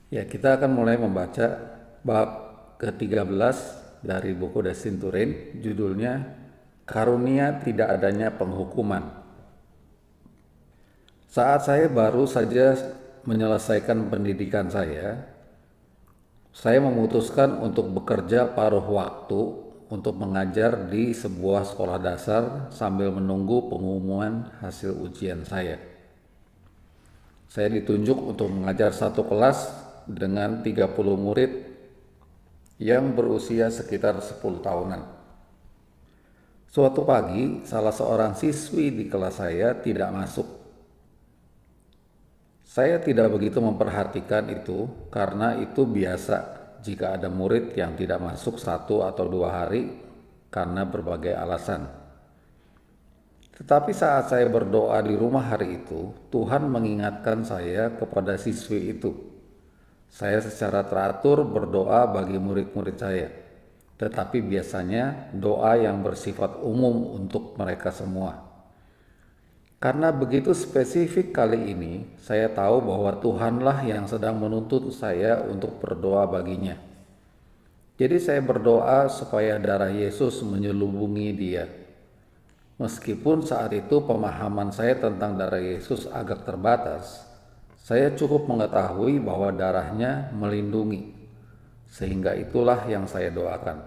Ya, kita akan mulai membaca bab ke-13 dari buku Destin Turin, judulnya Karunia Tidak Adanya Penghukuman. Saat saya baru saja menyelesaikan pendidikan saya memutuskan untuk bekerja paruh waktu untuk mengajar di sebuah sekolah dasar sambil menunggu pengumuman hasil ujian saya. Saya ditunjuk untuk mengajar satu kelas dengan 30 murid yang berusia sekitar 10 tahunan. Suatu pagi, salah seorang siswi di kelas saya tidak masuk. Saya tidak begitu memperhatikan itu karena itu biasa jika ada murid yang tidak masuk 1 atau 2 hari karena berbagai alasan. Tetapi saat saya berdoa di rumah hari itu, Tuhan mengingatkan saya kepada siswi itu. Saya secara teratur berdoa bagi murid-murid saya, tetapi biasanya doa yang bersifat umum untuk mereka semua. Karena begitu spesifik kali ini, saya tahu bahwa Tuhanlah yang sedang menuntut saya untuk berdoa baginya. Jadi saya berdoa supaya darah Yesus menyelubungi dia. Meskipun saat itu pemahaman saya tentang darah Yesus agak terbatas, saya cukup mengetahui bahwa darahnya melindungi, sehingga itulah yang saya doakan.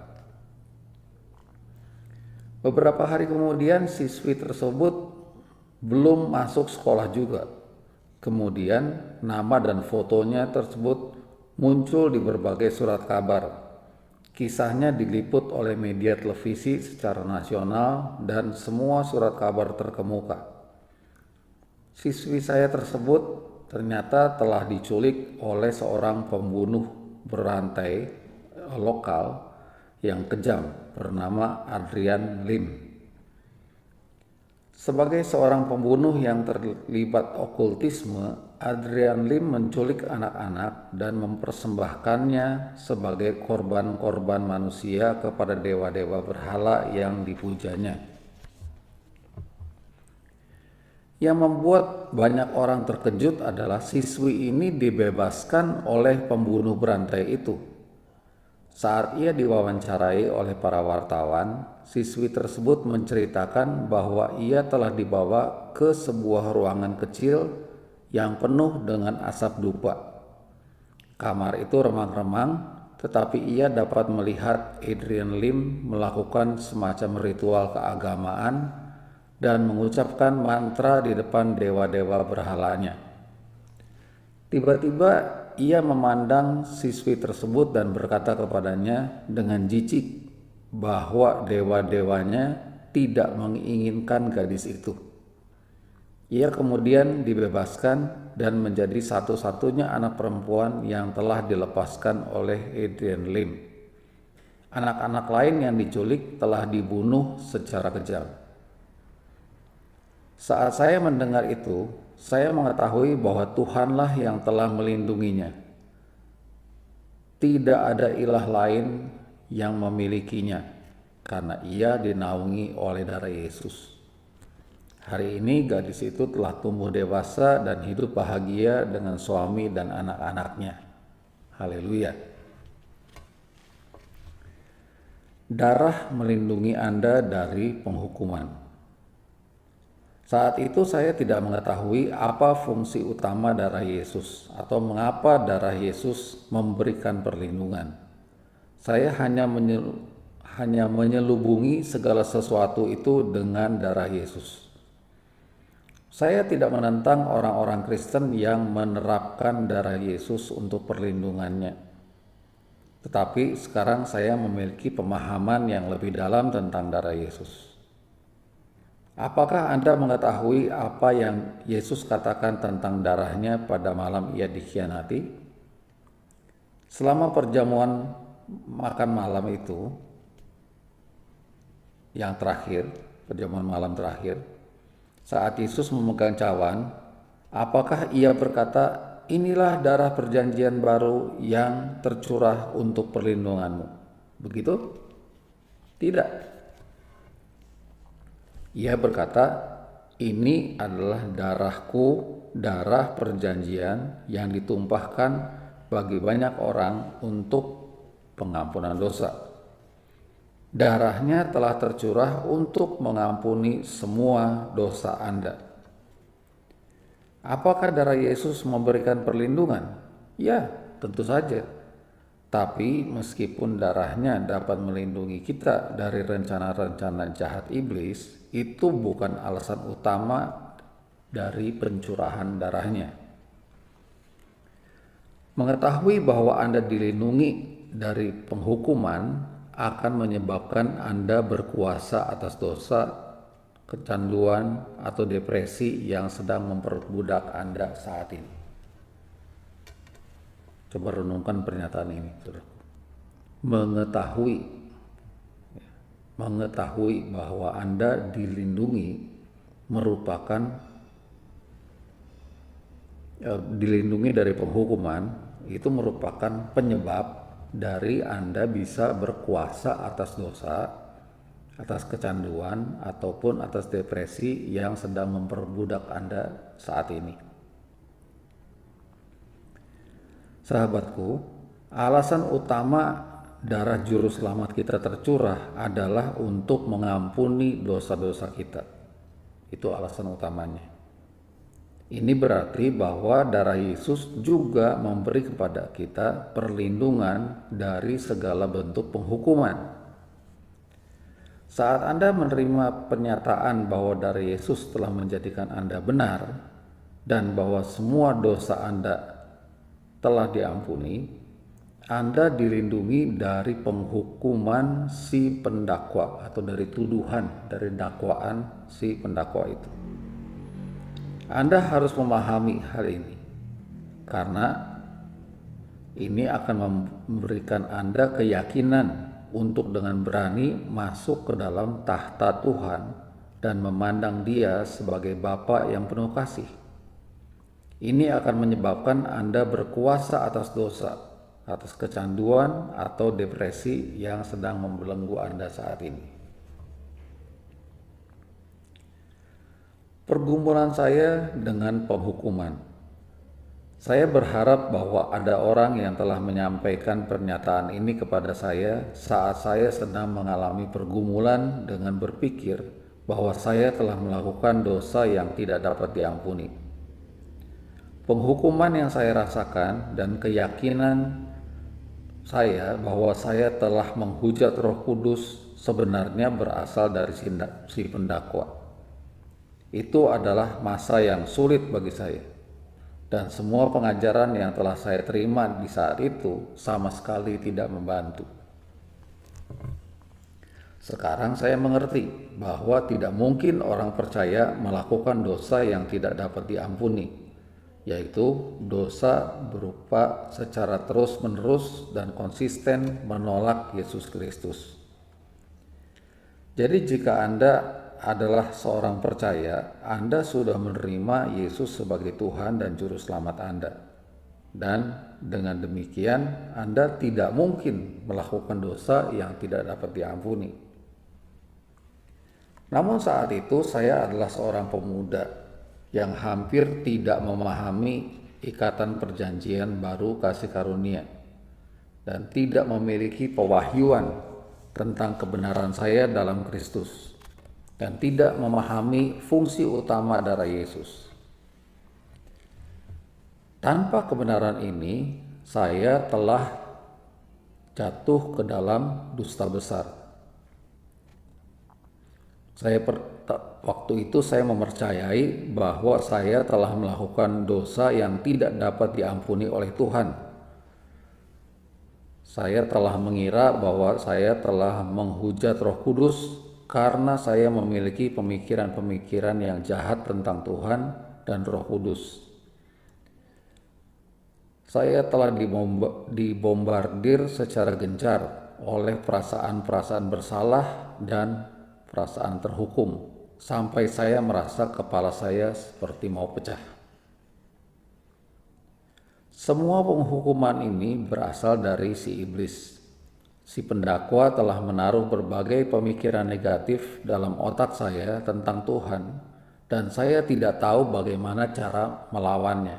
Beberapa hari kemudian siswi tersebut belum masuk sekolah juga. Kemudian nama dan fotonya tersebut muncul di berbagai surat kabar. Kisahnya diliput oleh media televisi secara nasional dan semua surat kabar terkemuka. Siswi saya tersebut ternyata telah diculik oleh seorang pembunuh berantai lokal yang kejam bernama Adrian Lim. Sebagai seorang pembunuh yang terlibat okultisme, Adrian Lim menculik anak-anak dan mempersembahkannya sebagai korban-korban manusia kepada dewa-dewa berhala yang dipujanya. Yang membuat banyak orang terkejut adalah siswi ini dibebaskan oleh pembunuh berantai itu. Saat ia diwawancarai oleh para wartawan, siswi tersebut menceritakan bahwa ia telah dibawa ke sebuah ruangan kecil yang penuh dengan asap dupa. Kamar itu remang-remang, tetapi ia dapat melihat Adrian Lim melakukan semacam ritual keagamaan dan mengucapkan mantra di depan dewa-dewa berhalanya. Tiba-tiba ia memandang siswi tersebut dan berkata kepadanya dengan jijik bahwa dewa-dewanya tidak menginginkan gadis itu. Ia kemudian dibebaskan dan menjadi satu-satunya anak perempuan yang telah dilepaskan oleh Adrian Lim. Anak-anak lain yang diculik telah dibunuh secara kejam. Saat saya mendengar itu, saya mengetahui bahwa Tuhanlah yang telah melindunginya. Tidak ada ilah lain yang memilikinya, karena ia dinaungi oleh darah Yesus. Hari ini gadis itu telah tumbuh dewasa dan hidup bahagia dengan suami dan anak-anaknya. Haleluya. Darah melindungi Anda dari penghukuman. Saat itu saya tidak mengetahui apa fungsi utama darah Yesus atau mengapa darah Yesus memberikan perlindungan. Saya hanya menyelubungi segala sesuatu itu dengan darah Yesus. Saya tidak menentang orang-orang Kristen yang menerapkan darah Yesus untuk perlindungannya. Tetapi sekarang saya memiliki pemahaman yang lebih dalam tentang darah Yesus. Apakah Anda mengetahui apa yang Yesus katakan tentang darahnya pada malam ia dikhianati? Selama perjamuan makan malam itu, yang terakhir, perjamuan malam terakhir, saat Yesus memegang cawan, apakah ia berkata, "Inilah darah perjanjian baru yang tercurah untuk perlindunganmu"? Begitu? Tidak. Ia berkata, "Ini adalah darahku, darah perjanjian yang ditumpahkan bagi banyak orang untuk pengampunan dosa. Darahnya telah tercurah untuk mengampuni semua dosa Anda. Apakah darah Yesus memberikan perlindungan? Ya, tentu saja. Tapi meskipun darahnya dapat melindungi kita dari rencana-rencana jahat iblis, itu bukan alasan utama dari pencurahan darahnya. Mengetahui bahwa Anda dilindungi dari penghukuman akan menyebabkan Anda berkuasa atas dosa, kecanduan, atau depresi yang sedang memperbudak Anda saat ini. Coba renungkan pernyataan ini, saudaraku. Mengetahui bahwa Anda dilindungi dilindungi dari penghukuman, itu merupakan penyebab dari Anda bisa berkuasa atas dosa, atas kecanduan, ataupun atas depresi yang sedang memperbudak Anda saat ini. Sahabatku, alasan utama darah juru selamat kita tercurah adalah untuk mengampuni dosa-dosa kita. Itu alasan utamanya. Ini berarti bahwa darah Yesus juga memberi kepada kita perlindungan dari segala bentuk penghukuman. Saat Anda menerima pernyataan bahwa darah Yesus telah menjadikan Anda benar dan bahwa semua dosa Anda telah diampuni, Anda dilindungi dari penghukuman si pendakwa atau dari tuduhan, dari dakwaan si pendakwa itu. Anda harus memahami hal ini karena ini akan memberikan Anda keyakinan untuk dengan berani masuk ke dalam tahta Tuhan dan memandang Dia sebagai Bapa yang penuh kasih. Ini akan menyebabkan Anda berkuasa atas dosa, atas kecanduan atau depresi yang sedang membelenggu Anda saat ini. Pergumulan saya dengan penghukuman. Saya berharap bahwa ada orang yang telah menyampaikan pernyataan ini kepada saya saat saya sedang mengalami pergumulan dengan berpikir bahwa saya telah melakukan dosa yang tidak dapat diampuni. Penghukuman yang saya rasakan dan keyakinan saya bahwa saya telah menghujat Roh Kudus sebenarnya berasal dari si pendakwa. Itu adalah masa yang sulit bagi saya, dan semua pengajaran yang telah saya terima di saat itu sama sekali tidak membantu. Sekarang saya mengerti bahwa tidak mungkin orang percaya melakukan dosa yang tidak dapat diampuni, yaitu dosa berupa secara terus-menerus dan konsisten menolak Yesus Kristus. Jadi jika Anda adalah seorang percaya, Anda sudah menerima Yesus sebagai Tuhan dan Juru Selamat Anda. Dan dengan demikian Anda tidak mungkin melakukan dosa yang tidak dapat diampuni. Namun saat itu saya adalah seorang pemuda yang hampir tidak memahami ikatan perjanjian baru kasih karunia dan tidak memiliki pewahyuan tentang kebenaran saya dalam Kristus dan tidak memahami fungsi utama darah Yesus. Tanpa kebenaran ini, saya telah jatuh ke dalam dusta besar. Waktu itu saya mempercayai bahwa saya telah melakukan dosa yang tidak dapat diampuni oleh Tuhan. Saya telah mengira bahwa saya telah menghujat Roh Kudus karena saya memiliki pemikiran-pemikiran yang jahat tentang Tuhan dan Roh Kudus. Saya telah dibombardir secara gencar oleh perasaan-perasaan bersalah dan perasaan terhukum, sampai saya merasa kepala saya seperti mau pecah. Semua penghukuman ini berasal dari si iblis. Si pendakwa telah menaruh berbagai pemikiran negatif dalam otak saya tentang Tuhan, dan saya tidak tahu bagaimana cara melawannya.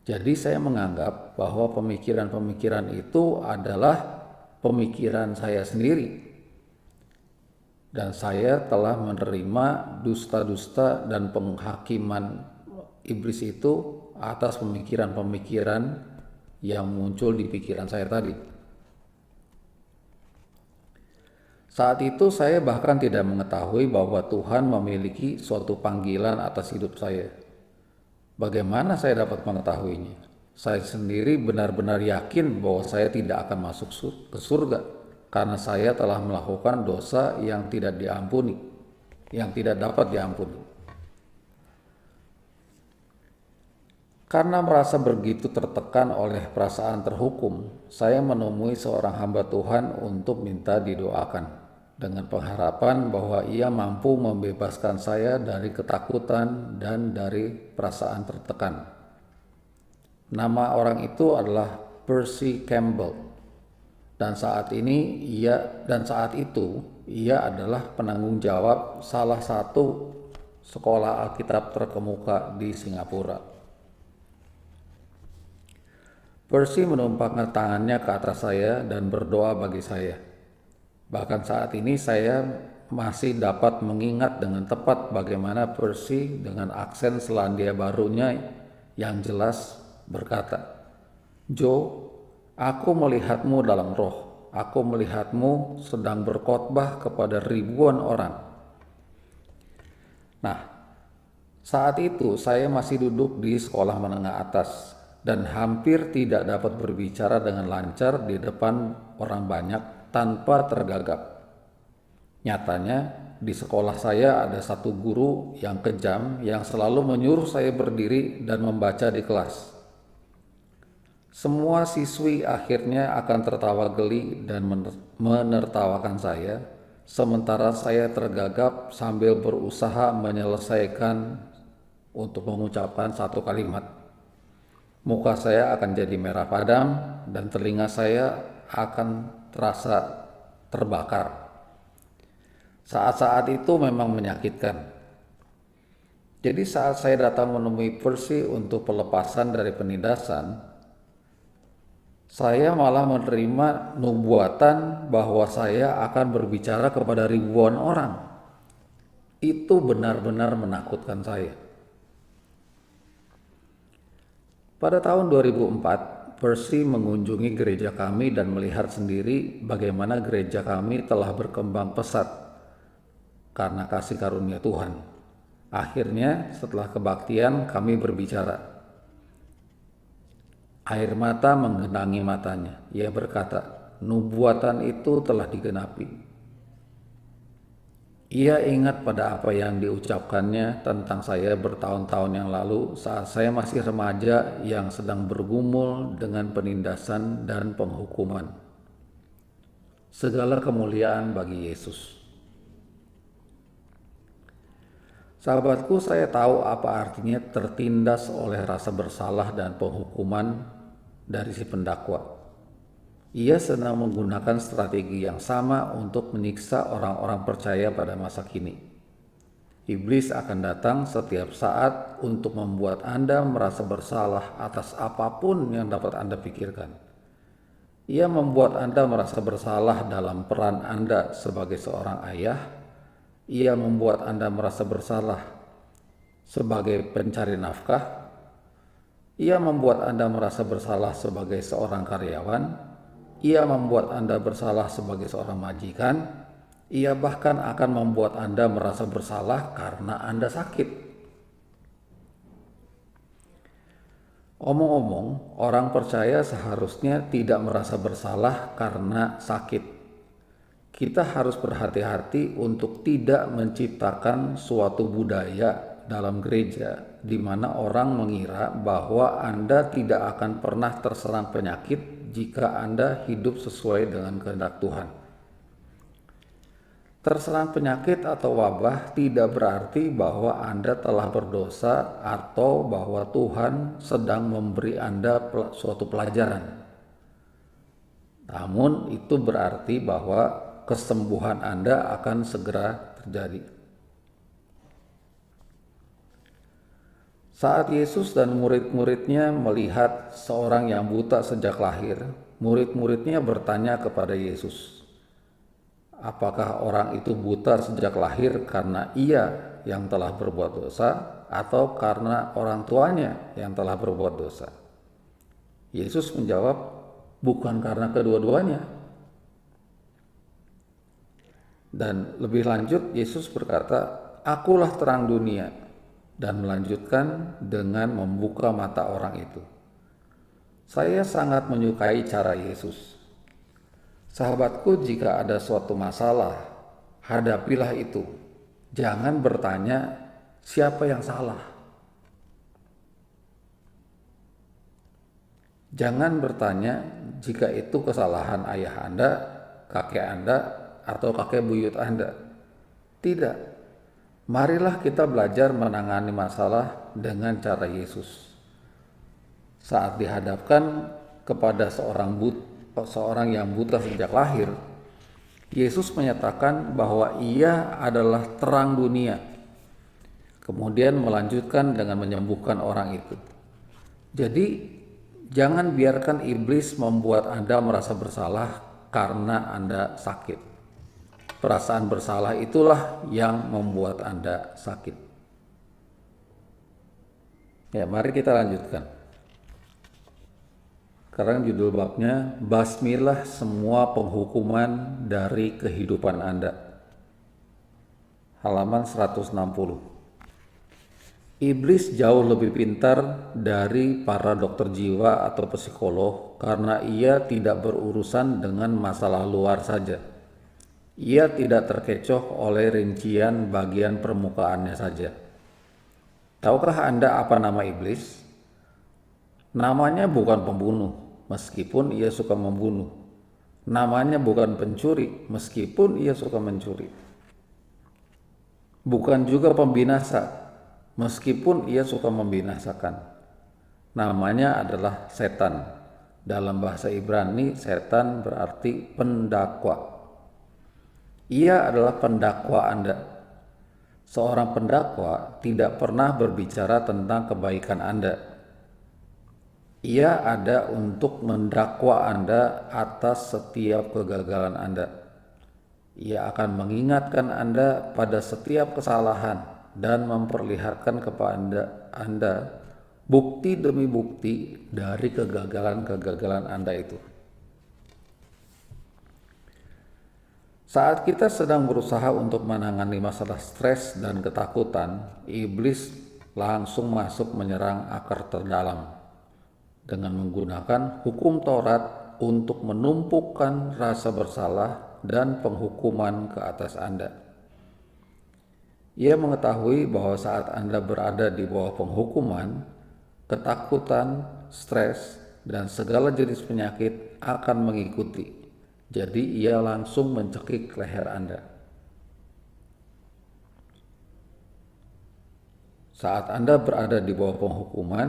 Jadi saya menganggap bahwa pemikiran-pemikiran itu adalah pemikiran saya sendiri. Dan saya telah menerima dusta-dusta dan penghakiman iblis itu atas pemikiran-pemikiran yang muncul di pikiran saya tadi. Saat itu saya bahkan tidak mengetahui bahwa Tuhan memiliki suatu panggilan atas hidup saya. Bagaimana saya dapat mengetahuinya? Saya sendiri benar-benar yakin bahwa saya tidak akan masuk ke surga karena saya telah melakukan dosa yang tidak diampuni, yang tidak dapat diampuni. Karena merasa begitu tertekan oleh perasaan terhukum, saya menemui seorang hamba Tuhan untuk minta didoakan dengan pengharapan bahwa ia mampu membebaskan saya dari ketakutan dan dari perasaan tertekan. Nama orang itu adalah Percy Campbell, dan saat itu ia adalah penanggung jawab salah satu sekolah Alkitab terkemuka di Singapura. Percy menumpangkan tangannya ke atas saya dan berdoa bagi saya. Bahkan saat ini saya masih dapat mengingat dengan tepat bagaimana Percy dengan aksen Selandia Barunya yang jelas berkata, "Joe, aku melihatmu dalam roh. Aku melihatmu sedang berkhotbah kepada ribuan orang." Nah, saat itu saya masih duduk di sekolah menengah atas dan hampir tidak dapat berbicara dengan lancar di depan orang banyak tanpa tergagap. Nyatanya di sekolah saya ada satu guru yang kejam yang selalu menyuruh saya berdiri dan membaca di kelas. Semua siswi akhirnya akan tertawa geli dan menertawakan saya, sementara saya tergagap sambil berusaha menyelesaikan untuk mengucapkan satu kalimat. Muka saya akan jadi merah padam dan telinga saya akan terasa terbakar. Saat-saat itu memang menyakitkan. Jadi saat saya datang menemui Percy untuk pelepasan dari penindasan, saya malah menerima nubuatan bahwa saya akan berbicara kepada ribuan orang. Itu benar-benar menakutkan saya. Pada tahun 2004, Percy mengunjungi gereja kami dan melihat sendiri bagaimana gereja kami telah berkembang pesat karena kasih karunia Tuhan. Akhirnya setelah kebaktian kami berbicara. Air mata menggenangi matanya. Ia berkata, nubuatan itu telah digenapi. Ia ingat pada apa yang diucapkannya tentang saya bertahun-tahun yang lalu saat saya masih remaja yang sedang bergumul dengan penindasan dan penghukuman. Segala kemuliaan bagi Yesus. Sahabatku, saya tahu apa artinya tertindas oleh rasa bersalah dan penghukuman dari si pendakwa. Ia sedang menggunakan strategi yang sama untuk menyiksa orang-orang percaya pada masa kini. Iblis akan datang setiap saat untuk membuat Anda merasa bersalah atas apapun yang dapat Anda pikirkan. Ia membuat Anda merasa bersalah dalam peran Anda sebagai seorang ayah. Ia membuat Anda merasa bersalah sebagai pencari nafkah. Ia membuat Anda merasa bersalah sebagai seorang karyawan. Ia membuat Anda bersalah sebagai seorang majikan. Ia bahkan akan membuat Anda merasa bersalah karena Anda sakit. Omong-omong, orang percaya seharusnya tidak merasa bersalah karena sakit. Kita harus berhati-hati untuk tidak menciptakan suatu budaya dalam gereja di mana orang mengira bahwa Anda tidak akan pernah terserang penyakit jika Anda hidup sesuai dengan kehendak Tuhan. Terserang penyakit atau wabah tidak berarti bahwa Anda telah berdosa atau bahwa Tuhan sedang memberi Anda suatu pelajaran. Namun itu berarti bahwa kesembuhan Anda akan segera terjadi. Saat Yesus dan murid-muridnya melihat seorang yang buta sejak lahir, murid-muridnya bertanya kepada Yesus, apakah orang itu buta sejak lahir karena ia yang telah berbuat dosa atau karena orang tuanya yang telah berbuat dosa? Yesus menjawab, bukan karena kedua-duanya. Dan lebih lanjut Yesus berkata, akulah terang dunia, dan melanjutkan dengan membuka mata orang itu. Saya sangat menyukai cara Yesus. Sahabatku, jika ada suatu masalah, hadapilah itu. Jangan bertanya siapa yang salah. Jangan bertanya jika itu kesalahan ayah Anda, kakek Anda, atau kakek buyut Anda. Tidak. Marilah kita belajar menangani masalah dengan cara Yesus. Saat dihadapkan kepada seorang yang buta sejak lahir, Yesus menyatakan bahwa ia adalah terang dunia. Kemudian melanjutkan dengan menyembuhkan orang itu. Jadi, jangan biarkan iblis membuat Anda merasa bersalah karena Anda sakit. Perasaan bersalah itulah yang membuat Anda sakit. Ya, mari kita lanjutkan. Sekarang judul babnya, basmilah semua penghukuman dari kehidupan Anda. Halaman 160. Iblis jauh lebih pintar dari para dokter jiwa atau psikolog karena ia tidak berurusan dengan masalah luar saja. Ia tidak terkecoh oleh rincian bagian permukaannya saja. Tahukah Anda apa nama iblis? Namanya bukan pembunuh, meskipun ia suka membunuh. Namanya bukan pencuri, meskipun ia suka mencuri. Bukan juga pembinasa, meskipun ia suka membinasakan. Namanya adalah setan. Dalam bahasa Ibrani, setan berarti pendakwa. Ia adalah pendakwa Anda. Seorang pendakwa tidak pernah berbicara tentang kebaikan Anda. Ia ada untuk mendakwa Anda atas setiap kegagalan Anda. Ia akan mengingatkan Anda pada setiap kesalahan dan memperlihatkan kepada Anda bukti demi bukti dari kegagalan-kegagalan Anda itu. Saat kita sedang berusaha untuk menangani masalah stres dan ketakutan, iblis langsung masuk menyerang akar terdalam dengan menggunakan hukum Taurat untuk menumpukan rasa bersalah dan penghukuman ke atas Anda. Ia mengetahui bahwa saat Anda berada di bawah penghukuman, ketakutan, stres, dan segala jenis penyakit akan mengikuti. Jadi ia langsung mencekik leher Anda. Saat Anda berada di bawah penghukuman,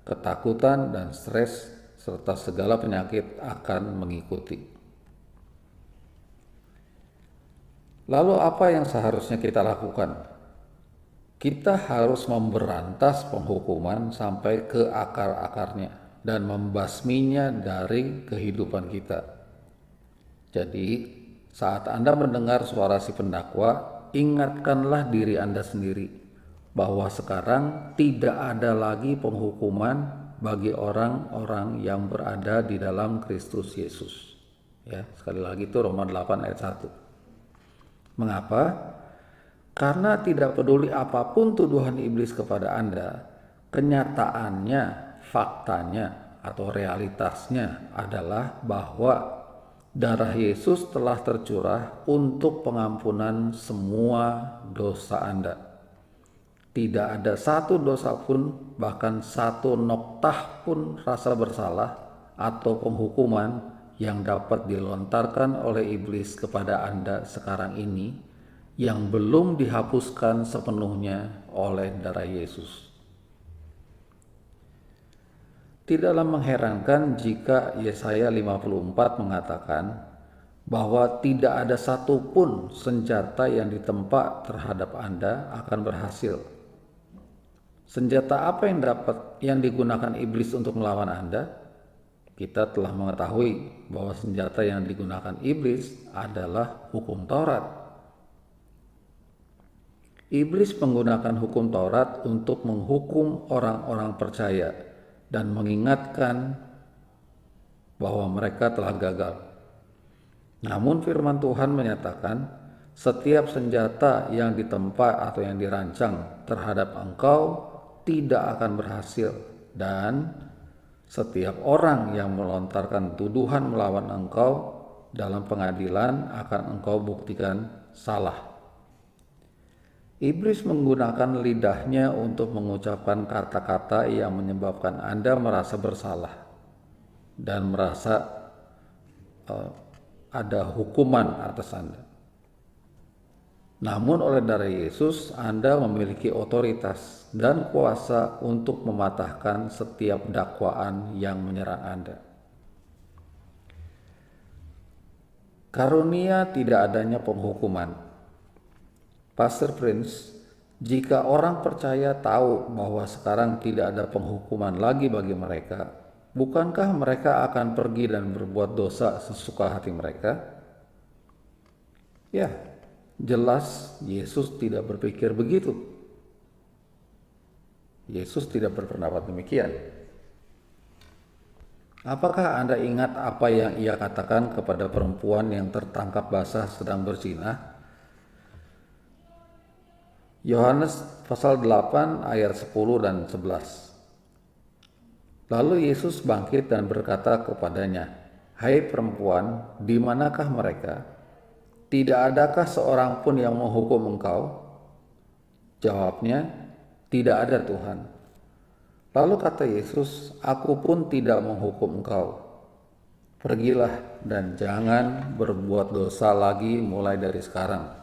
ketakutan dan stres serta segala penyakit akan mengikuti. Lalu apa yang seharusnya kita lakukan? Kita harus memberantas penghukuman sampai ke akar-akarnya dan membasminya dari kehidupan kita. Jadi, saat Anda mendengar suara si pendakwa, ingatkanlah diri Anda sendiri bahwa sekarang tidak ada lagi penghukuman bagi orang-orang yang berada di dalam Kristus Yesus. Ya, sekali lagi itu Roma 8 ayat 1. Mengapa? Karena tidak peduli apapun tuduhan iblis kepada Anda, kenyataannya, faktanya, atau realitasnya adalah bahwa darah Yesus telah tercurah untuk pengampunan semua dosa Anda. Tidak ada satu dosa pun, bahkan satu noktah pun rasa bersalah atau penghukuman yang dapat dilontarkan oleh iblis kepada Anda sekarang ini yang belum dihapuskan sepenuhnya oleh darah Yesus. Tidaklah mengherankan jika Yesaya 54 mengatakan bahwa tidak ada satupun senjata yang ditempa terhadap Anda akan berhasil. Senjata apa yang digunakan iblis untuk melawan Anda? Kita telah mengetahui bahwa senjata yang digunakan iblis adalah hukum Taurat. Iblis menggunakan hukum Taurat untuk menghukum orang-orang percaya dan mengingatkan bahwa mereka telah gagal. Namun firman Tuhan menyatakan, setiap senjata yang ditempa atau yang dirancang terhadap engkau tidak akan berhasil, dan setiap orang yang melontarkan tuduhan melawan engkau dalam pengadilan akan engkau buktikan salah. Iblis menggunakan lidahnya untuk mengucapkan kata-kata yang menyebabkan Anda merasa bersalah dan merasa ada hukuman atas Anda. Namun oleh darah Yesus, Anda memiliki otoritas dan kuasa untuk mematahkan setiap dakwaan yang menyerang Anda. Karunia tidak adanya penghukuman. Pastor Prince, jika orang percaya tahu bahwa sekarang tidak ada penghukuman lagi bagi mereka, bukankah mereka akan pergi dan berbuat dosa sesuka hati mereka? Ya, jelas Yesus tidak berpikir begitu. Yesus tidak berpendapat demikian. Apakah Anda ingat apa yang Ia katakan kepada perempuan yang tertangkap basah sedang berzina? Yohanes pasal 8 ayat 10 dan 11. Lalu Yesus bangkit dan berkata kepadanya, "Hai perempuan, di manakah mereka? Tidak adakah seorang pun yang menghukum engkau?" Jawabnya, "Tidak ada, Tuhan." Lalu kata Yesus, "Aku pun tidak menghukum engkau. Pergilah dan jangan berbuat dosa lagi mulai dari sekarang."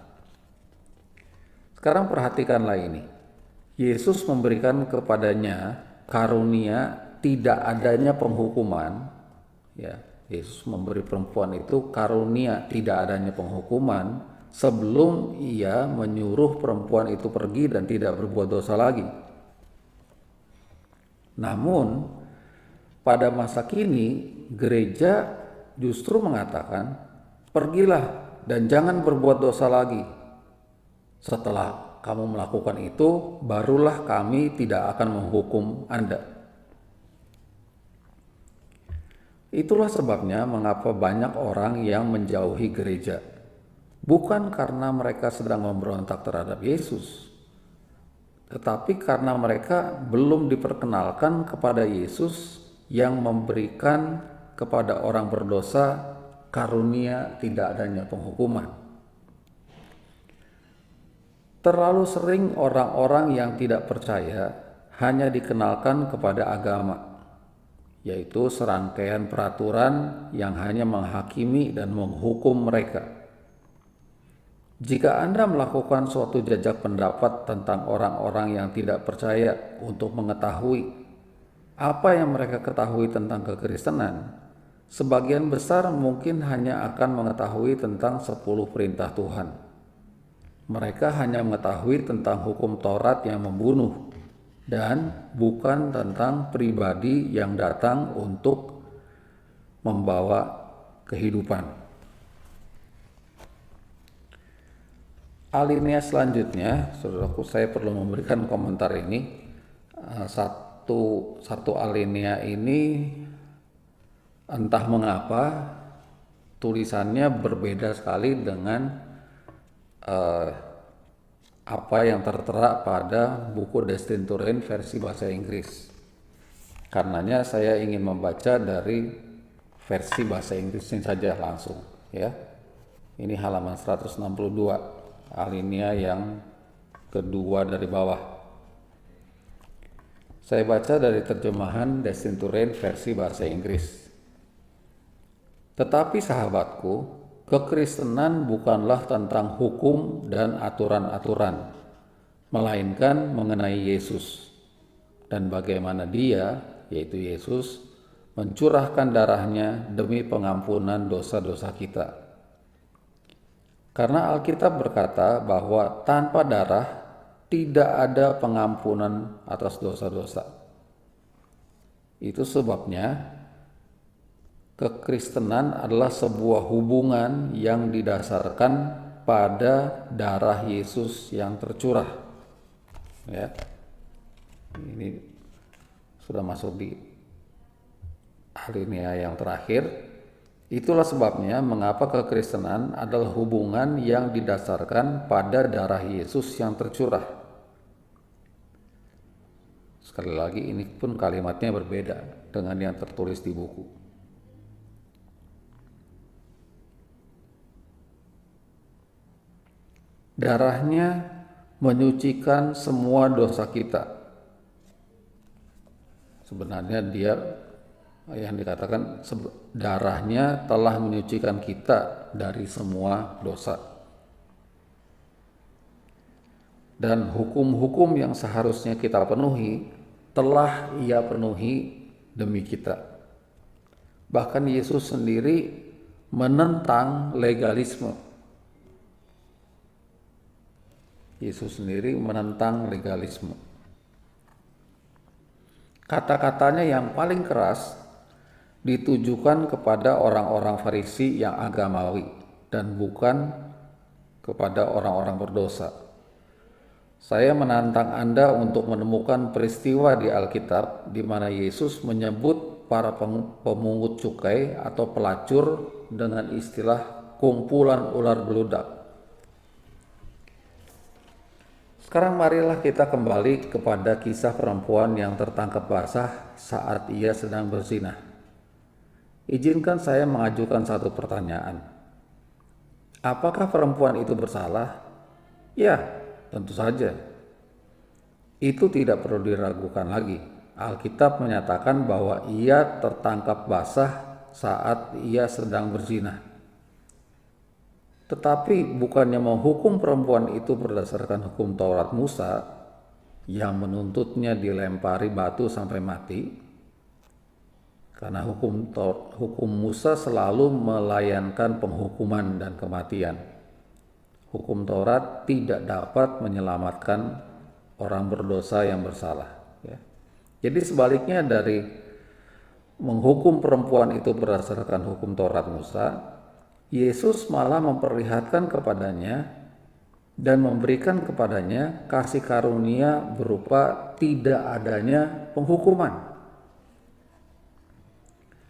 Sekarang perhatikanlah ini. Yesus memberikan kepadanya karunia tidak adanya penghukuman. Ya, Yesus memberi perempuan itu karunia tidak adanya penghukuman sebelum Ia menyuruh perempuan itu pergi dan tidak berbuat dosa lagi. Namun pada masa kini gereja justru mengatakan, "Pergilah dan jangan berbuat dosa lagi. Setelah kamu melakukan itu, barulah kami tidak akan menghukum Anda." Itulah sebabnya mengapa banyak orang yang menjauhi gereja. Bukan karena mereka sedang memberontak terhadap Yesus, tetapi karena mereka belum diperkenalkan kepada Yesus yang memberikan kepada orang berdosa karunia tidak adanya penghukuman. Terlalu sering orang-orang yang tidak percaya hanya dikenalkan kepada agama, yaitu serangkaian peraturan yang hanya menghakimi dan menghukum mereka. Jika Anda melakukan suatu jajak pendapat tentang orang-orang yang tidak percaya untuk mengetahui apa yang mereka ketahui tentang kekristenan, sebagian besar mungkin hanya akan mengetahui tentang 10 perintah Tuhan. Mereka hanya mengetahui tentang hukum Taurat yang membunuh dan bukan tentang pribadi yang datang untuk membawa kehidupan. Alinea selanjutnya, saudaraku, saya perlu memberikan komentar ini. Satu alinea ini entah mengapa tulisannya berbeda sekali dengan apa yang tertera pada buku Destined to Reign versi bahasa Inggris. Karenanya saya ingin membaca dari versi bahasa Inggrisnya saja langsung, ya. Ini halaman 162, alinea yang kedua dari bawah. Saya baca dari terjemahan Destined to Reign versi bahasa Inggris. "Tetapi sahabatku, kekristenan bukanlah tentang hukum dan aturan-aturan, melainkan mengenai Yesus dan bagaimana Dia, yaitu Yesus, mencurahkan darahnya demi pengampunan dosa-dosa kita. Karena Alkitab berkata bahwa tanpa darah tidak ada pengampunan atas dosa-dosa. Itu sebabnya kekristenan adalah sebuah hubungan yang didasarkan pada darah Yesus yang tercurah. Ya. Ini sudah masuk di alinea yang terakhir. Itulah sebabnya mengapa kekristenan adalah hubungan yang didasarkan pada darah Yesus yang tercurah. Sekali lagi, ini pun kalimatnya berbeda dengan yang tertulis di buku. Darahnya menyucikan semua dosa kita. Sebenarnya dia yang dikatakan darahnya telah menyucikan kita dari semua dosa. Dan hukum-hukum yang seharusnya kita penuhi telah Ia penuhi demi kita. Bahkan Yesus sendiri menentang legalisme. Yesus sendiri menentang legalisme. Kata-katanya yang paling keras ditujukan kepada orang-orang Farisi yang agamawi dan bukan kepada orang-orang berdosa. Saya menantang Anda untuk menemukan peristiwa di Alkitab di mana Yesus menyebut para pemungut cukai atau pelacur dengan istilah kumpulan ular beludak. Sekarang marilah kita kembali kepada kisah perempuan yang tertangkap basah saat ia sedang berzina. Izinkan saya mengajukan satu pertanyaan. Apakah perempuan itu bersalah? Ya, tentu saja. Itu tidak perlu diragukan lagi. Alkitab menyatakan bahwa ia tertangkap basah saat ia sedang berzina. Tetapi bukannya menghukum perempuan itu berdasarkan hukum Taurat Musa yang menuntutnya dilempari batu sampai mati. Karena hukum Musa selalu melayankan penghukuman dan kematian. Hukum Taurat tidak dapat menyelamatkan orang berdosa yang bersalah. Ya. Jadi sebaliknya dari menghukum perempuan itu berdasarkan hukum Taurat Musa, Yesus malah memperlihatkan kepadanya dan memberikan kepadanya kasih karunia berupa tidak adanya penghukuman.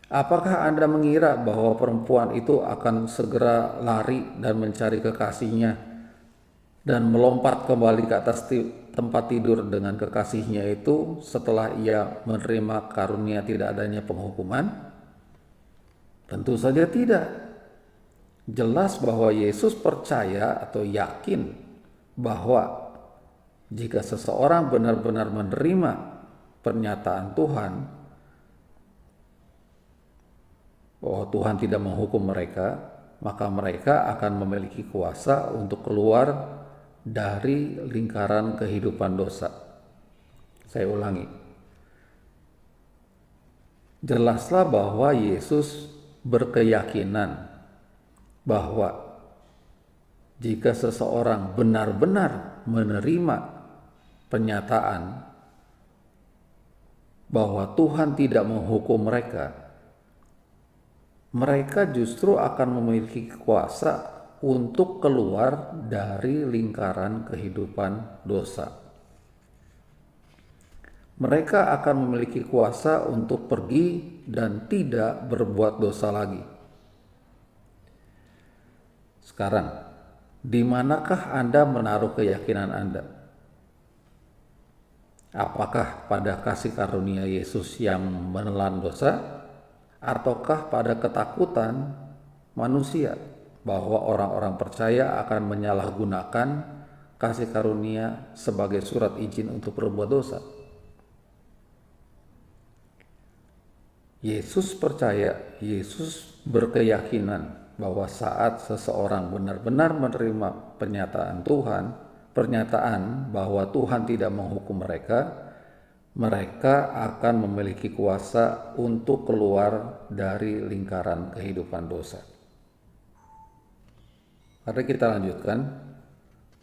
Apakah Anda mengira bahwa perempuan itu akan segera lari dan mencari kekasihnya dan melompat kembali ke atas tempat tidur dengan kekasihnya itu setelah ia menerima karunia tidak adanya penghukuman? Tentu saja tidak. Jelas bahwa Yesus percaya atau yakin bahwa jika seseorang benar-benar menerima pernyataan Tuhan bahwa Tuhan tidak menghukum mereka, maka mereka akan memiliki kuasa untuk keluar dari lingkaran kehidupan dosa. Saya ulangi. Jelaslah bahwa Yesus berkeyakinan bahwa jika seseorang benar-benar menerima penyataan bahwa Tuhan tidak menghukum mereka, mereka justru akan memiliki kuasa untuk keluar dari lingkaran kehidupan dosa. Mereka akan memiliki kuasa untuk pergi dan tidak berbuat dosa lagi. Sekarang, di manakah Anda menaruh keyakinan Anda? Apakah pada kasih karunia Yesus yang menelan dosa? Ataukah pada ketakutan manusia bahwa orang-orang percaya akan menyalahgunakan kasih karunia sebagai surat izin untuk berbuat dosa? Yesus percaya, Yesus berkeyakinan bahwa saat seseorang benar-benar menerima pernyataan bahwa Tuhan tidak menghukum mereka akan memiliki kuasa untuk keluar dari lingkaran kehidupan dosa. Mari kita lanjutkan.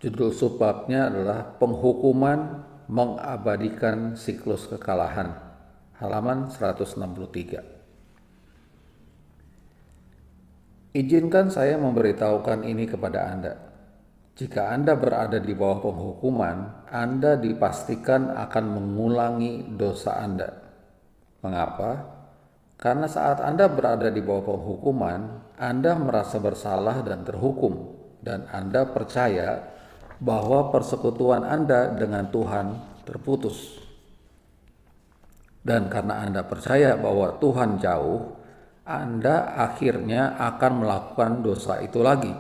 Judul subbabnya adalah Penghukuman Mengabadikan Siklus Kekalahan, halaman 163. Izinkan saya memberitahukan ini kepada Anda. Jika Anda berada di bawah penghukuman, Anda dipastikan akan mengulangi dosa Anda. Mengapa? Karena saat Anda berada di bawah penghukuman, Anda merasa bersalah dan terhukum, dan Anda percaya bahwa persekutuan Anda dengan Tuhan terputus. Dan karena Anda percaya bahwa Tuhan jauh, Anda akhirnya akan melakukan dosa itu lagi.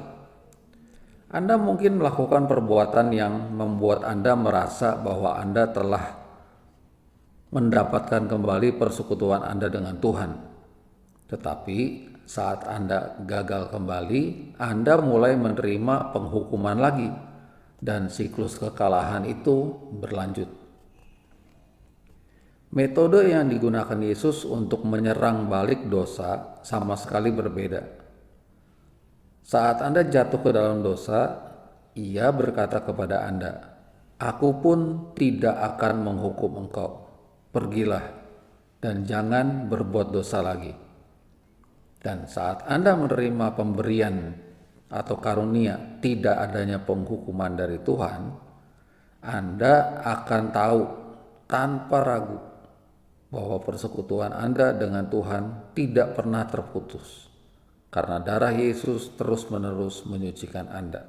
Anda mungkin melakukan perbuatan yang membuat Anda merasa bahwa Anda telah mendapatkan kembali persekutuan Anda dengan Tuhan. Tetapi saat Anda gagal kembali, Anda mulai menerima penghukuman lagi, dan siklus kekalahan itu berlanjut. Metode yang digunakan Yesus untuk menyerang balik dosa sama sekali berbeda. Saat Anda jatuh ke dalam dosa, Ia berkata kepada Anda, "Aku pun tidak akan menghukum engkau. Pergilah dan jangan berbuat dosa lagi." Dan saat Anda menerima pemberian atau karunia tidak adanya penghukuman dari Tuhan, Anda akan tahu tanpa ragu bahwa persekutuan Anda dengan Tuhan tidak pernah terputus, karena darah Yesus terus-menerus menyucikan Anda.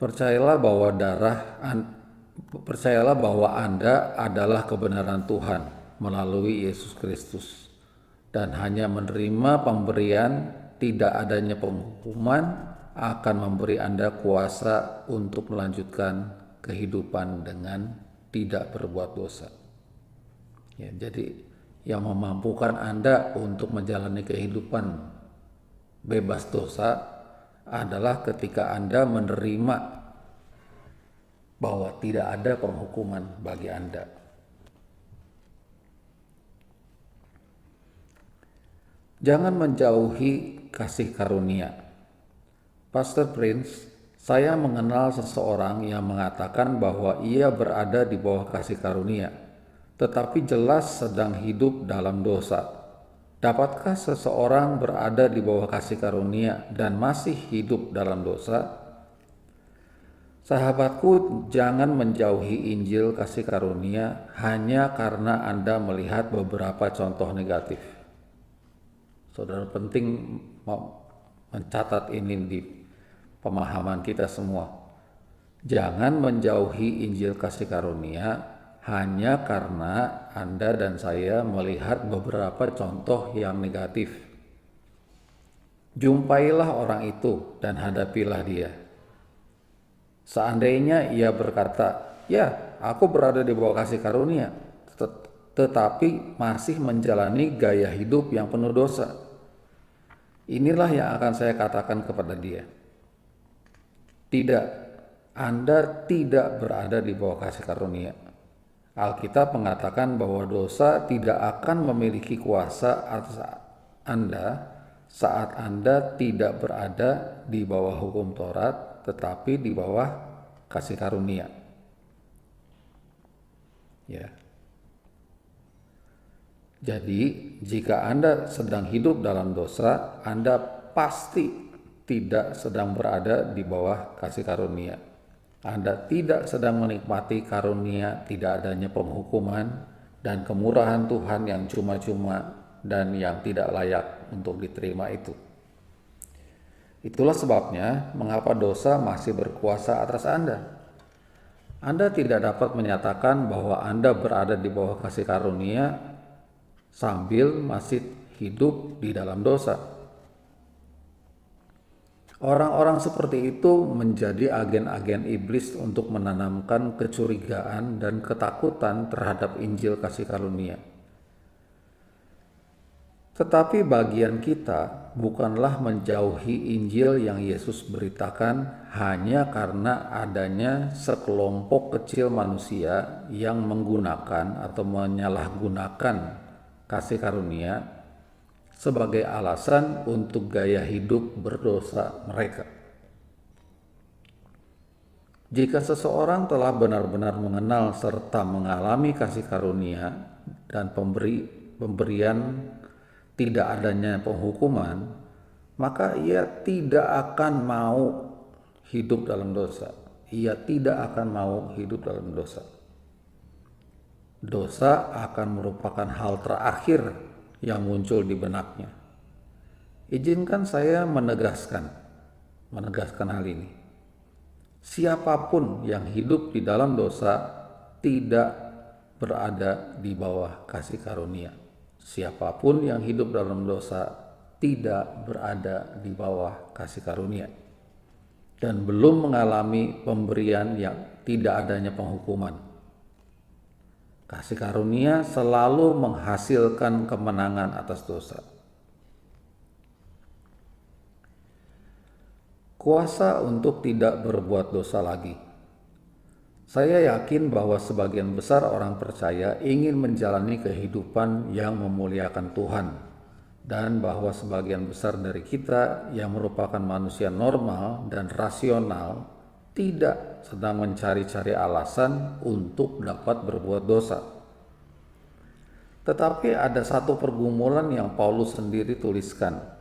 Percayalah bahwa Anda adalah kebenaran Tuhan melalui Yesus Kristus, dan hanya menerima pemberian tidak adanya penghukuman akan memberi Anda kuasa untuk melanjutkan kehidupan dengan tidak berbuat dosa. Ya, jadi yang memampukan Anda untuk menjalani kehidupan bebas dosa adalah ketika Anda menerima bahwa tidak ada penghukuman bagi Anda. Jangan menjauhi kasih karunia. Pastor Prince, saya mengenal seseorang yang mengatakan bahwa ia berada di bawah kasih karunia, tetapi jelas sedang hidup dalam dosa. Dapatkah seseorang berada di bawah kasih karunia dan masih hidup dalam dosa? Sahabatku, jangan menjauhi Injil kasih karunia hanya karena Anda melihat beberapa contoh negatif. Saudara, penting mencatat ini di pemahaman kita semua. Jangan menjauhi Injil kasih karunia hanya karena Anda dan saya melihat beberapa contoh yang negatif. Jumpailah orang itu dan hadapilah dia. Seandainya ia berkata, "Ya, aku berada di bawah kasih karunia," tetapi masih menjalani gaya hidup yang penuh dosa, inilah yang akan saya katakan kepada dia, "Tidak, Anda tidak berada di bawah kasih karunia." Alkitab mengatakan bahwa dosa tidak akan memiliki kuasa atas Anda saat Anda tidak berada di bawah hukum Taurat, tetapi di bawah kasih karunia. Ya. Jadi, jika Anda sedang hidup dalam dosa, Anda pasti tidak sedang berada di bawah kasih karunia. Anda tidak sedang menikmati karunia tidak adanya penghukuman dan kemurahan Tuhan yang cuma-cuma dan yang tidak layak untuk diterima itu. Itulah sebabnya mengapa dosa masih berkuasa atas Anda. Anda tidak dapat menyatakan bahwa Anda berada di bawah kasih karunia sambil masih hidup di dalam dosa. Orang-orang seperti itu menjadi agen-agen iblis untuk menanamkan kecurigaan dan ketakutan terhadap Injil kasih karunia. Tetapi bagian kita bukanlah menjauhi Injil yang Yesus beritakan hanya karena adanya sekelompok kecil manusia yang menggunakan atau menyalahgunakan kasih karunia, sebagai alasan untuk gaya hidup berdosa mereka. Jika seseorang telah benar-benar mengenal serta mengalami kasih karunia dan pemberian tidak adanya penghukuman, maka ia tidak akan mau hidup dalam dosa. Ia tidak akan mau hidup dalam dosa. Dosa akan merupakan hal terakhir yang muncul di benaknya. Izinkan saya menegaskan hal ini. Siapapun yang hidup di dalam dosa tidak berada di bawah kasih karunia. Siapapun yang hidup dalam dosa tidak berada di bawah kasih karunia dan belum mengalami pemberian yang tidak adanya penghukuman. Kasih karunia selalu menghasilkan kemenangan atas dosa. Kuasa untuk tidak berbuat dosa lagi. Saya yakin bahwa sebagian besar orang percaya ingin menjalani kehidupan yang memuliakan Tuhan, dan bahwa sebagian besar dari kita yang merupakan manusia normal dan rasional tidak sedang mencari-cari alasan untuk dapat berbuat dosa. Tetapi ada satu pergumulan yang Paulus sendiri tuliskan.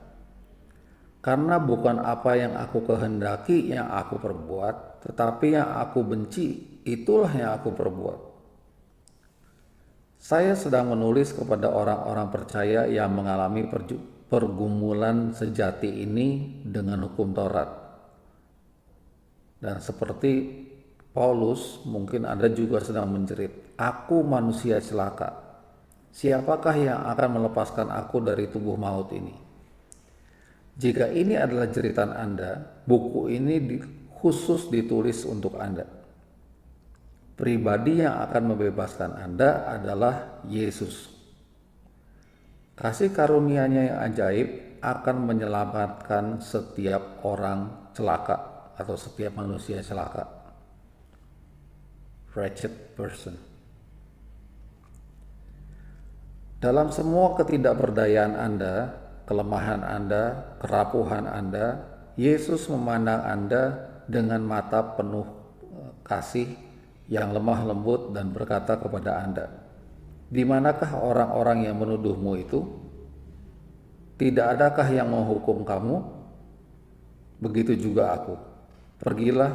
Karena bukan apa yang aku kehendaki yang aku perbuat, tetapi yang aku benci, itulah yang aku perbuat. Saya sedang menulis kepada orang-orang percaya yang mengalami pergumulan sejati ini dengan hukum Taurat. Dan seperti Paulus, mungkin Anda juga sedang menjerit, "Aku manusia celaka. Siapakah yang akan melepaskan aku dari tubuh maut ini?" Jika ini adalah jeritan Anda, buku ini khusus ditulis untuk Anda. Pribadi yang akan membebaskan Anda adalah Yesus. Kasih karunia-Nya yang ajaib akan menyelamatkan setiap orang celaka atau setiap manusia celaka. Wretched person. Dalam semua ketidakberdayaan Anda, kelemahan Anda, kerapuhan Anda, Yesus memandang Anda dengan mata penuh kasih yang lemah lembut dan berkata kepada Anda, "Di manakah orang-orang yang menuduhmu itu? Tidak adakah yang menghukum kamu? Begitu juga aku. Pergilah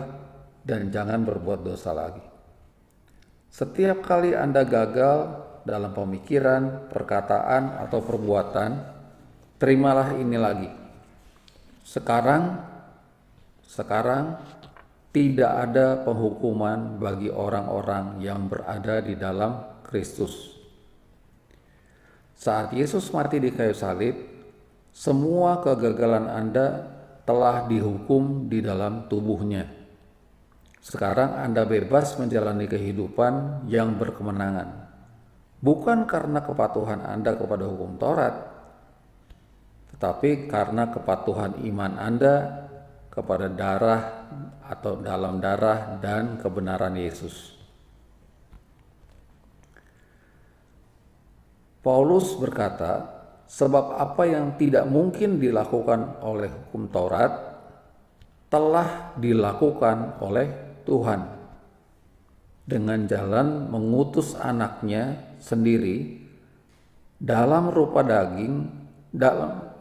dan jangan berbuat dosa lagi." Setiap kali Anda gagal dalam pemikiran, perkataan, atau perbuatan, terimalah ini lagi. Sekarang tidak ada penghukuman bagi orang-orang yang berada di dalam Kristus. Saat Yesus mati di kayu salib, semua kegagalan Anda telah dihukum di dalam tubuhnya. Sekarang Anda bebas menjalani kehidupan yang berkemenangan. Bukan karena kepatuhan Anda kepada hukum Taurat, tetapi karena kepatuhan iman Anda kepada darah atau dalam darah dan kebenaran Yesus. Paulus berkata, sebab apa yang tidak mungkin dilakukan oleh hukum Taurat telah dilakukan oleh Tuhan dengan jalan mengutus anaknya sendiri dalam rupa daging,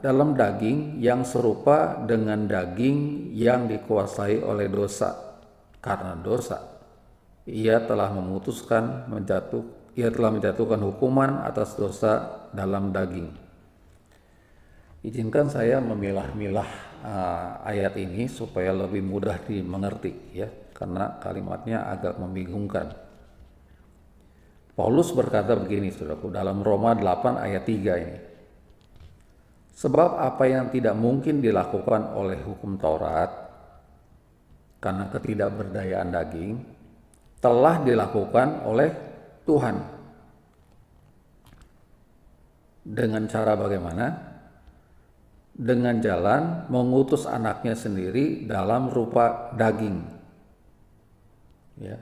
dalam daging yang serupa dengan daging yang dikuasai oleh dosa. Karena dosa, ia telah menjatuhkan hukuman atas dosa dalam daging. Izinkan saya memilah-milah ayat ini supaya lebih mudah dimengerti, ya, karena kalimatnya agak membingungkan. Paulus berkata begini, saudaraku, dalam Roma 8 ayat 3 ini. Sebab apa yang tidak mungkin dilakukan oleh hukum Taurat karena ketidakberdayaan daging telah dilakukan oleh Tuhan. Dengan cara bagaimana? Dengan jalan mengutus anaknya sendiri dalam rupa daging. Ya.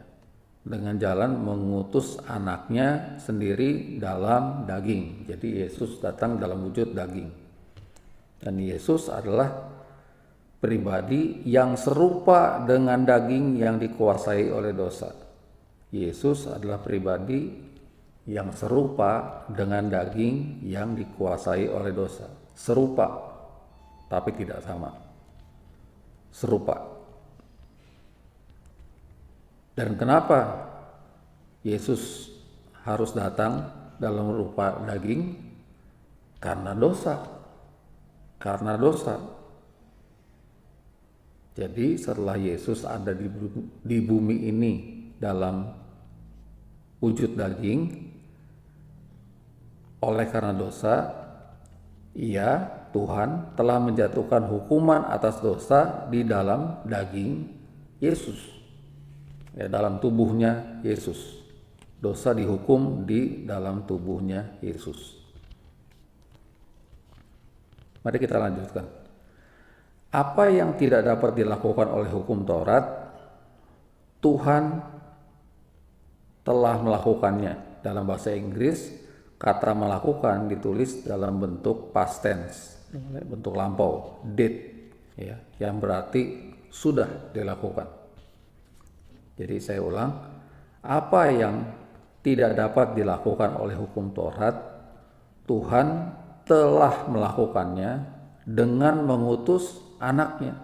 Dengan jalan mengutus anaknya sendiri dalam daging. Jadi Yesus datang dalam wujud daging. Dan Yesus adalah pribadi yang serupa dengan daging yang dikuasai oleh dosa. Yesus adalah pribadi yang serupa dengan daging yang dikuasai oleh dosa. Serupa, tapi tidak sama. Serupa. Dan kenapa Yesus harus datang dalam rupa daging? Karena dosa. Karena dosa. Jadi setelah Yesus ada di bumi ini dalam wujud daging, oleh karena dosa, Tuhan telah menjatuhkan hukuman atas dosa di dalam daging Yesus, dalam tubuhnya Yesus. Dosa dihukum di dalam tubuhnya Yesus. Mari kita lanjutkan. Apa yang tidak dapat dilakukan oleh hukum Taurat, Tuhan telah melakukannya. Dalam bahasa Inggris, kata melakukan ditulis dalam bentuk past tense, bentuk lampau, did, yang berarti sudah dilakukan. Jadi saya ulang, apa yang tidak dapat dilakukan oleh hukum Taurat, Tuhan telah melakukannya dengan mengutus anaknya.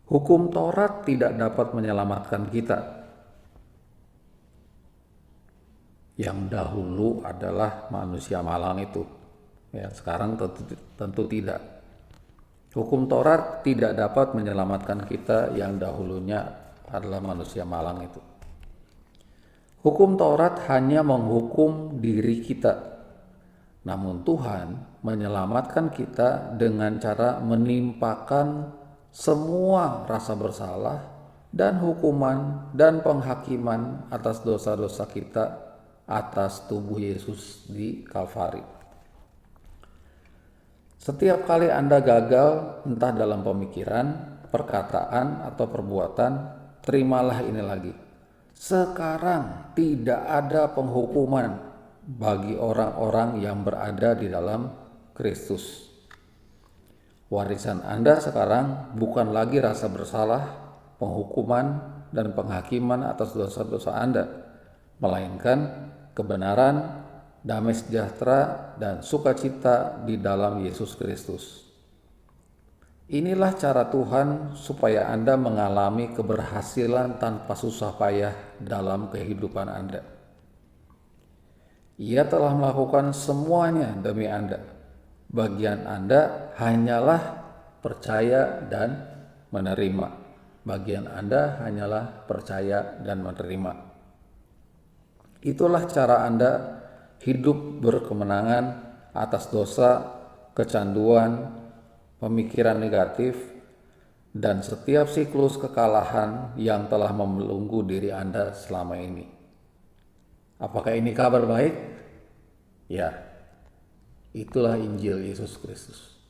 Hukum Taurat tidak dapat menyelamatkan kita. Yang dahulu adalah manusia malang itu. Sekarang tentu tidak. Hukum Taurat tidak dapat menyelamatkan kita yang dahulunya adalah manusia malang itu. Hukum Taurat hanya menghukum diri kita. Namun Tuhan menyelamatkan kita dengan cara menimpakan semua rasa bersalah dan hukuman dan penghakiman atas dosa-dosa kita atas tubuh Yesus di Kalvari. Setiap kali Anda gagal entah dalam pemikiran, perkataan, atau perbuatan, terimalah ini lagi. Sekarang tidak ada penghukuman bagi orang-orang yang berada di dalam Kristus. Warisan Anda sekarang bukan lagi rasa bersalah, penghukuman, dan penghakiman atas dosa-dosa Anda, melainkan kebenaran, damai sejahtera, dan sukacita di dalam Yesus Kristus. Inilah cara Tuhan supaya Anda mengalami keberhasilan tanpa susah payah dalam kehidupan Anda. Ia telah melakukan semuanya demi Anda. Bagian Anda hanyalah percaya dan menerima. Bagian Anda hanyalah percaya dan menerima. Itulah cara Anda hidup berkemenangan atas dosa, kecanduan, pemikiran negatif, dan setiap siklus kekalahan yang telah membelenggu diri Anda selama ini. Apakah ini kabar baik? Ya, itulah Injil Yesus Kristus.